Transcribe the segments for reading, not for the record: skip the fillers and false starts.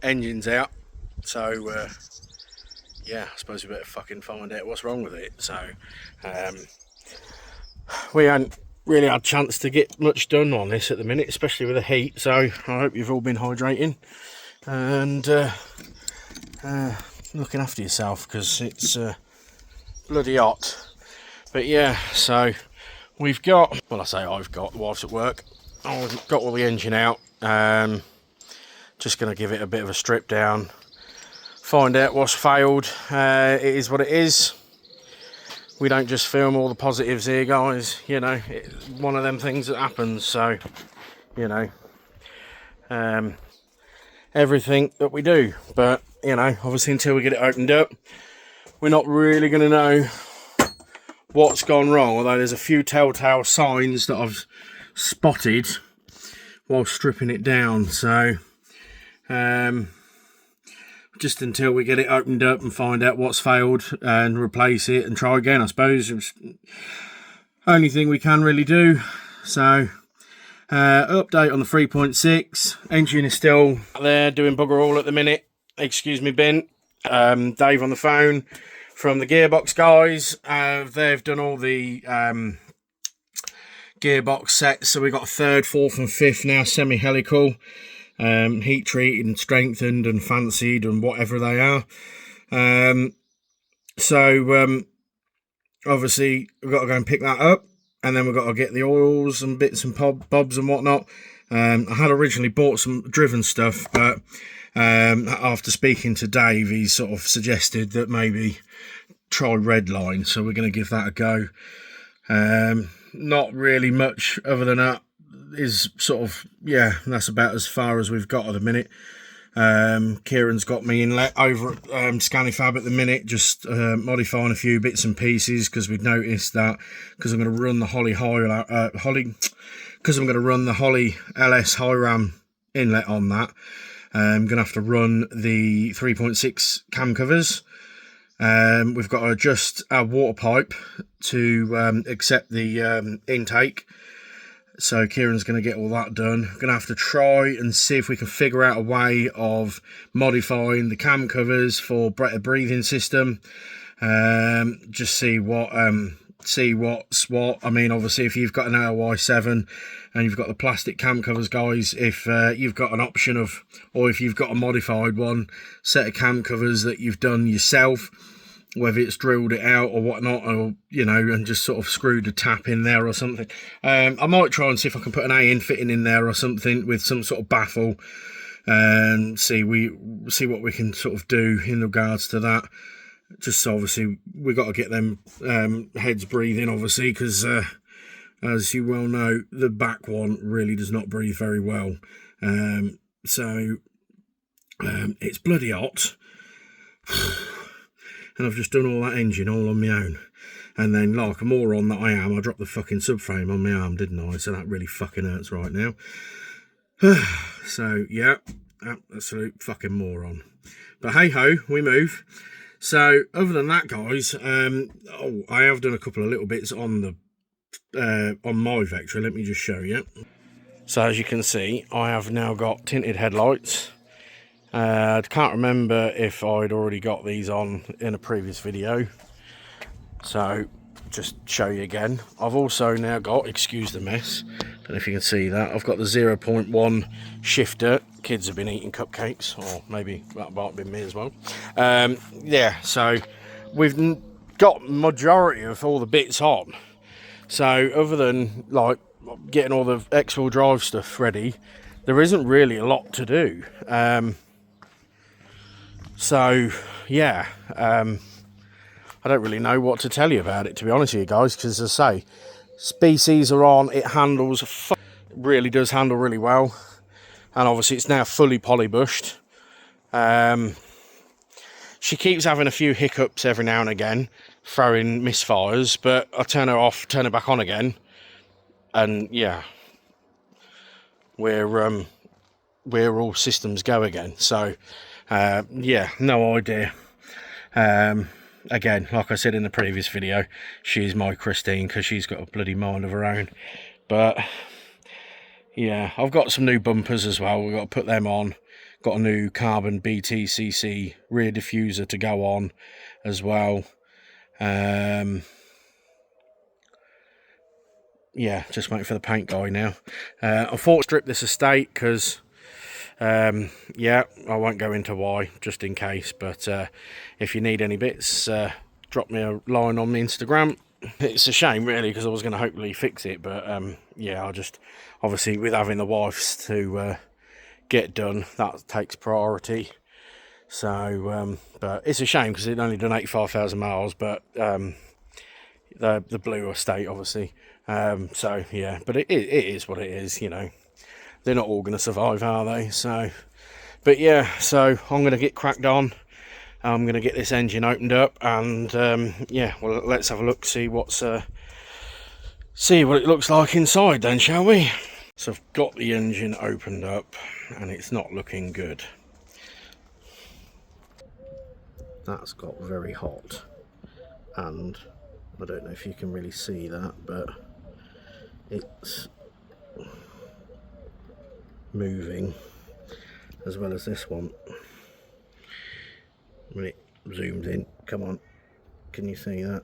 engine's out. So yeah, I suppose we better fucking find out what's wrong with it. So we haven't really had a chance to get much done on this at the minute, especially with the heat. So I hope you've all been hydrating and looking after yourself, because it's bloody hot. But yeah, so we've got, well, I say I've got, the wife's at work, I've got all the engine out. Just going to give it a bit of a strip down, find out what's failed. It is what it is. We don't just film all the positives here, guys. You know, it's one of them things that happens. So, you know, everything that we do. But, you know, obviously until we get it opened up, we're not really going to know what's gone wrong. Although there's a few telltale signs that I've spotted while stripping it down. So, just until we get it opened up and find out what's failed and replace it and try again, I suppose. It's the only thing we can really do. So update on the 3.6. Engine is still there doing bugger all at the minute. Excuse me, Ben. Dave on the phone from the gearbox guys. They've done all the gearbox sets. So we've got 3rd, 4th and 5th now, semi-helical. Heat treated and strengthened and fancied and whatever they are. So obviously we've got to go and pick that up, and then we've got to get the oils and bits and bobs and whatnot. I had originally bought some driven stuff, but after speaking to Dave, he sort of suggested that maybe try Redline, so we're going to give that a go. Not really much other than that is sort of, yeah, that's about as far as we've got at the minute. Kieran's got me inlet over at Scanifab at the minute, just modifying a few bits and pieces, because we've noticed that, because I'm going to run the Holly LS high ram inlet on that. I'm going to have to run the 3.6 cam covers. We've got to adjust our water pipe to accept the intake. So Kieran's going to get all that done. Going to have to try and see if we can figure out a way of modifying the cam covers for better breathing system. Just see what's what. I mean, obviously, if you've got an AOY7 and you've got the plastic cam covers, guys, if you've got an option of, or if you've got a modified one, set of cam covers that you've done yourself, whether it's drilled it out or whatnot, or, you know, and just sort of screwed a tap in there or something. I might try and see if I can put an A-in fitting in there or something with some sort of baffle, and see what we can sort of do in regards to that. Just obviously we got to get them heads breathing, obviously, because as you well know, the back one really does not breathe very well. So it's bloody hot. And I've just done all that engine all on my own. And then, like a moron that I am, I dropped the fucking subframe on my arm, didn't I? So that really fucking hurts right now. So, yeah, absolute fucking moron. But hey-ho, we move. So, other than that, guys, I have done a couple of little bits on the on my Vectra. Let me just show you. So, as you can see, I have now got tinted headlights. I can't remember if I'd already got these on in a previous video, so just show you again. I've also now got, excuse the mess, don't know if you can see that, I've got the 0.1 shifter. Kids have been eating cupcakes, or maybe that might have been me as well. Yeah, so we've got majority of all the bits on. So other than like getting all the X-wheel drive stuff ready, there isn't really a lot to do. So, yeah, I don't really know what to tell you about it, to be honest with you guys, because as I say, species are on, it handles, really does handle really well, and obviously it's now fully polybushed. She keeps having a few hiccups every now and again, throwing misfires, but I turn her off, turn her back on again, and yeah, we're all systems go again. So yeah, no idea. Again, like I said in the previous video, she's my Christine, because she's got a bloody mind of her own. But yeah, I've got some new bumpers as well. We've got to put them on. got a new carbon BTCC rear diffuser to go on as well. Yeah, just waiting for the paint guy now. I thought strip this estate because, yeah, I won't go into why, just in case. But if you need any bits, drop me a line on the Instagram. It's a shame, really, because I was going to hopefully fix it. But, yeah, I just, obviously, with having the wife's to get done, that takes priority. So, but it's a shame because it only done 85,000 miles. But the blue estate, obviously. So yeah, but it is what it is, you know. They're not all going to survive, are they? So, but yeah, so I'm going to get cracked on. I'm going to get this engine opened up, and yeah, well, let's have a look, see what it looks like inside, then, shall we? So I've got the engine opened up, and it's not looking good. That's got very hot, and I don't know if you can really see that, but it's moving as well as this one. When it zooms in, come on, can you see that?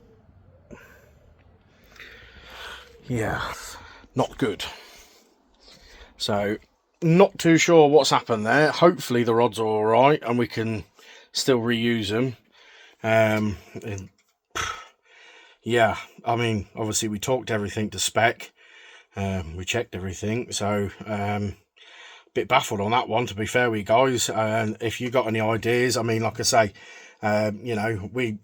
Yeah, not good. So not too sure what's happened there. Hopefully the rods are all right and we can still reuse them. Yeah, I mean, obviously we talked everything to spec. We checked everything, so bit baffled on that one, to be fair with you guys. If you got any ideas, I mean, like I say, you know, we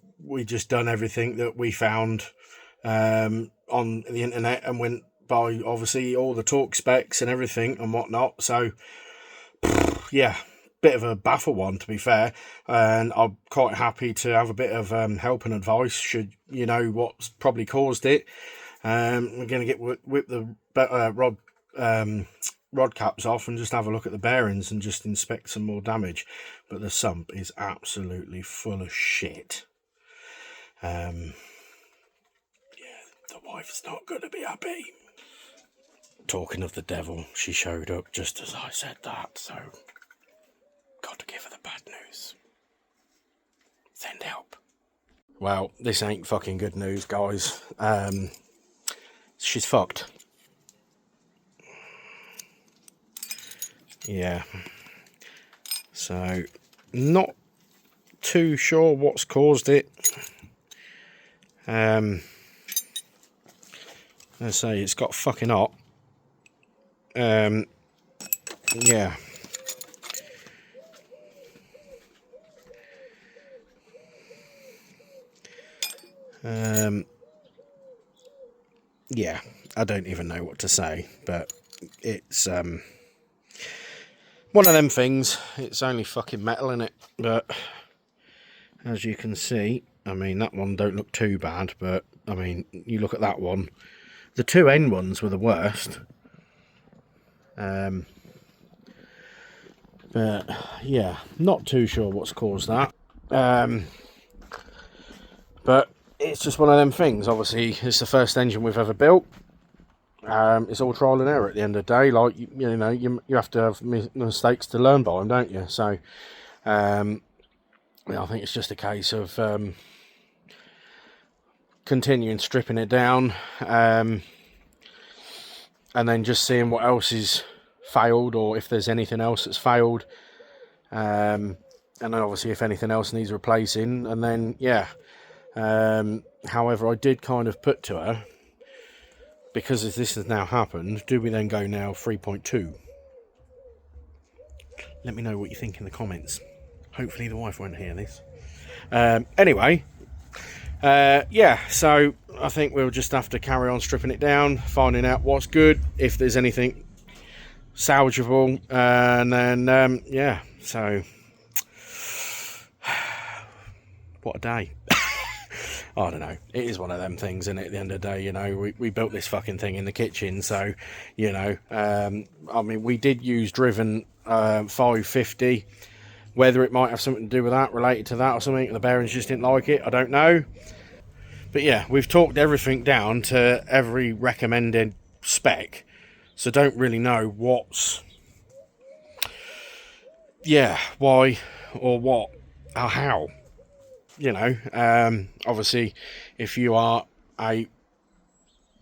just done everything that we found on the internet and went by obviously all the torque specs and everything and whatnot. So yeah, bit of a baffle one, to be fair, and I'm quite happy to have a bit of help and advice should you know what's probably caused it. We're going to get whip the rod caps off and just have a look at the bearings and just inspect some more damage. But the sump is absolutely full of shit. Yeah, the wife's not going to be happy. Talking of the devil, she showed up just as I said that, so got to give her the bad news. Send help. Well, this ain't fucking good news, guys. She's fucked. Yeah. So, not too sure what's caused it. I say it's got fucking hot. Yeah. Yeah, I don't even know what to say, but it's one of them things. It's only fucking metal in it, but as you can see, I mean, that one don't look too bad, but I mean, you look at that one, the two end ones were the worst. But yeah, not too sure what's caused that. But it's just one of them things. Obviously, it's the first engine we've ever built. It's all trial and error at the end of the day. Like, you know, you have to have mistakes to learn by them, don't you? So, yeah, I think it's just a case of continuing stripping it down, and then just seeing what else is failed, or if there's anything else that's failed, and then obviously if anything else needs replacing, and then yeah. However, I did kind of put to her, because as this has now happened, do we then go now 3.2? Let me know what you think in the comments. Hopefully the wife won't hear this. Anyway, yeah, so I think we'll just have to carry on stripping it down, finding out what's good, if there's anything salvageable, and then yeah, so what a day. I don't know, it is one of them things, and at the end of the day, you know, we built this fucking thing in the kitchen, so, you know, I mean, we did use driven 550, whether it might have something to do with that, related to that or something, the bearings just didn't like it, I don't know. But yeah, we've talked everything down to every recommended spec, so don't really know what's yeah, why or what or how, you know. Obviously, if you are a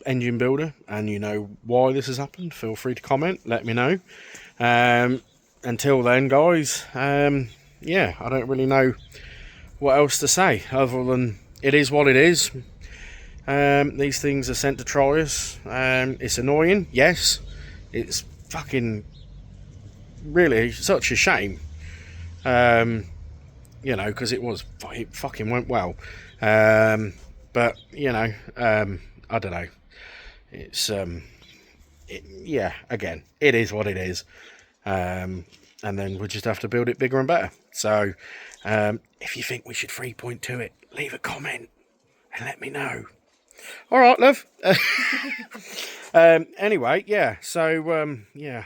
engine builder and you know why this has happened, feel free to comment, let me know. Until then, guys, yeah, I don't really know what else to say other than it is what it is. These things are sent to try us. It's annoying, yes. It's fucking really such a shame. You know, because it fucking went well. But you know, I don't know. It's yeah. Again, it is what it is. And then we'll just have to build it bigger and better. So, if you think we should 3.2 it, leave a comment and let me know. All right, love. Anyway, yeah. So, yeah.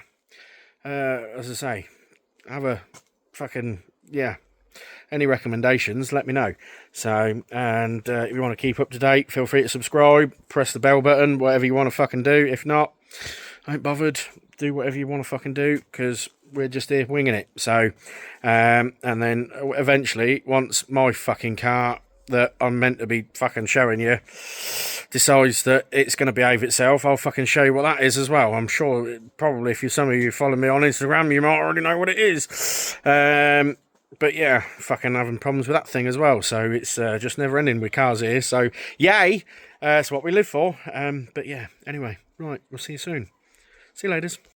As I say, have a fucking yeah. Any recommendations, let me know. So, and if you want to keep up to date, feel free to subscribe, press the bell button, whatever you want to fucking do. If not, I ain't bothered. Do whatever you want to fucking do, because we're just here winging it. So, and then eventually, once my fucking car that I'm meant to be fucking showing you decides that it's going to behave itself, I'll fucking show you what that is as well. I'm sure, probably, if some of you follow me on Instagram, you might already know what it is. But yeah, fucking having problems with that thing as well. So it's just never ending with cars here. So yay, that's what we live for. But yeah, anyway, right, we'll see you soon. See you later.